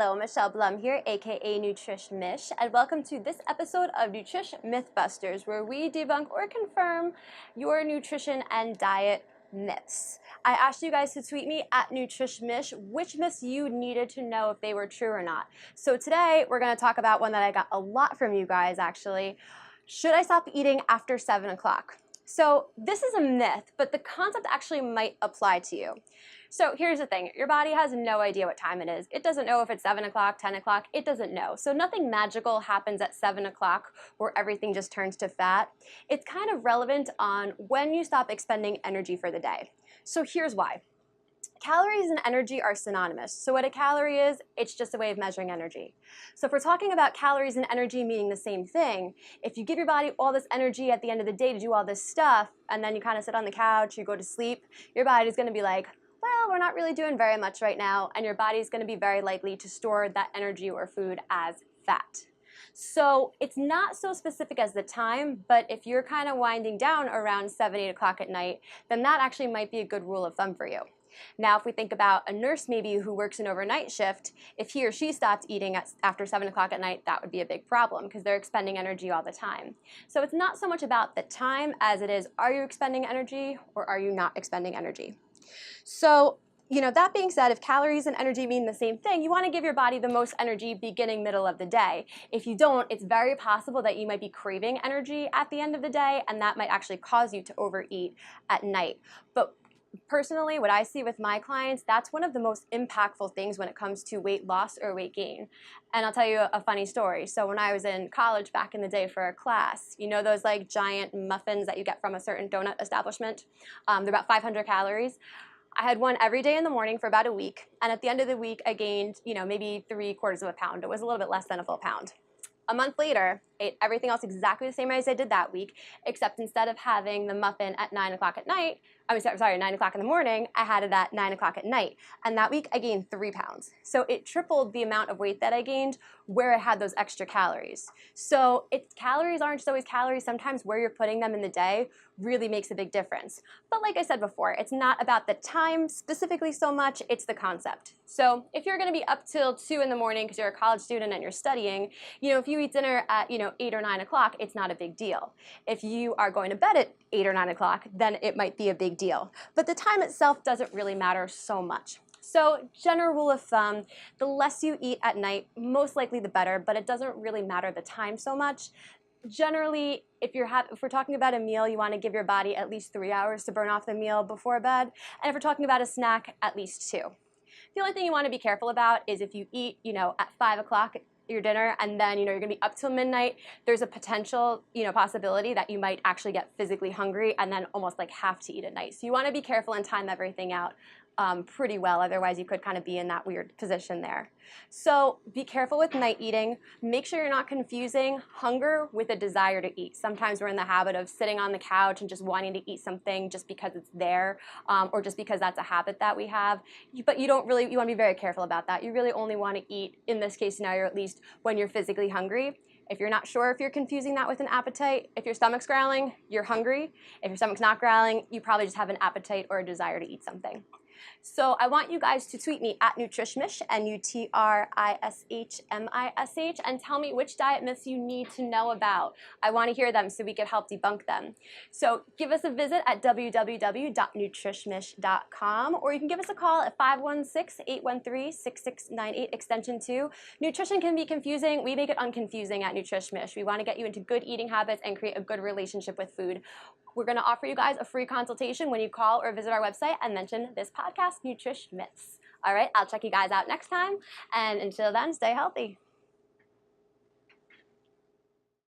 Hello, Michelle Blum here, aka Nutrish Mish, and welcome to this episode of Nutrish Mythbusters, where we debunk or confirm your nutrition and diet myths. I asked you guys to tweet me at Nutrish Mish which myths you needed to know if they were true or not. So today we're going to talk about one that I got a lot from you guys actually. Should I stop eating after 7 o'clock? So this is a myth, but the concept actually might apply to you. So here's the thing, your body has no idea what time it is. It doesn't know if it's 7 o'clock, 10 o'clock, it doesn't know. So nothing magical happens at 7 o'clock where everything just turns to fat. It's kind of relevant on when you stop expending energy for the day. So here's why. Calories and energy are synonymous. So what a calorie is, it's just a way of measuring energy. So if we're talking about calories and energy meaning the same thing, if you give your body all this energy at the end of the day to do all this stuff, and then you kind of sit on the couch, you go to sleep, your body's gonna be like, well, we're not really doing very much right now, and your body's gonna be very likely to store that energy or food as fat. So it's not so specific as the time, but if you're kind of winding down around 7, 8 o'clock at night, then that actually might be a good rule of thumb for you. Now, if we think about a nurse maybe who works an overnight shift, if he or she stopped eating after 7 o'clock at night, that would be a big problem because they're expending energy all the time. So it's not so much about the time as it is, are you expending energy or are you not expending energy? So, that being said, if calories and energy mean the same thing, you want to give your body the most energy beginning, middle of the day. If you don't, it's very possible that you might be craving energy at the end of the day, and that might actually cause you to overeat at night. But personally, what I see with my clients, that's one of the most impactful things when it comes to weight loss or weight gain. And I'll tell you a funny story. So when I was in college back in the day for a class, you know those like giant muffins that you get from a certain donut establishment? They're about 500 calories. I had one every day in the morning for about a week, and at the end of the week, I gained, maybe 3/4 of a pound. It was a little bit less than a full pound. A month later, ate everything else exactly the same as I did that week, except instead of having the muffin at 9 o'clock at night, 9 o'clock in the morning, I had it at 9 o'clock at night. And that week, I gained 3 pounds. So it tripled the amount of weight that I gained where I had those extra calories. So calories aren't just always calories. Sometimes where you're putting them in the day really makes a big difference. But like I said before, it's not about the time specifically so much, it's the concept. So if you're gonna be up till 2 in the morning because you're a college student and you're studying, if you eat dinner at 8 or 9 o'clock, it's not a big deal. If you are going to bed at 8 or 9 o'clock, then it might be a big deal. But the time itself doesn't really matter so much. So general rule of thumb, the less you eat at night, most likely the better, but it doesn't really matter the time so much. Generally, if we're talking about a meal, you want to give your body at least 3 hours to burn off the meal before bed. And if we're talking about a snack, at least 2. The only thing you want to be careful about is if you eat, at 5 o'clock, your dinner, and then you're going to be up till midnight, there's a potential possibility that you might actually get physically hungry and then almost like have to eat at night. So you want to be careful and time everything out pretty well, otherwise you could kind of be in that weird position there. So be careful with night eating. Make sure you're not confusing hunger with a desire to eat. Sometimes we're in the habit of sitting on the couch and just wanting to eat something just because it's there, or just because that's a habit that we have. But you want to be very careful about that. You really only want to eat, in this case scenario at least, when you're physically hungry. If you're not sure if you're confusing that with an appetite, if your stomach's growling, you're hungry. If your stomach's not growling, you probably just have an appetite or a desire to eat something. So I want you guys to tweet me at NutrishMish, NutrishMish, and tell me which diet myths you need to know about. I want to hear them so we can help debunk them. So give us a visit at www.nutrishmish.com, or you can give us a call at 516-813-6698 extension 2. Nutrition can be confusing. We make it unconfusing at NutrishMish. We want to get you into good eating habits and create a good relationship with food. We're going to offer you guys a free consultation when you call or visit our website and mention this podcast, Nutrish Myths. All right, I'll check you guys out next time. And until then, stay healthy.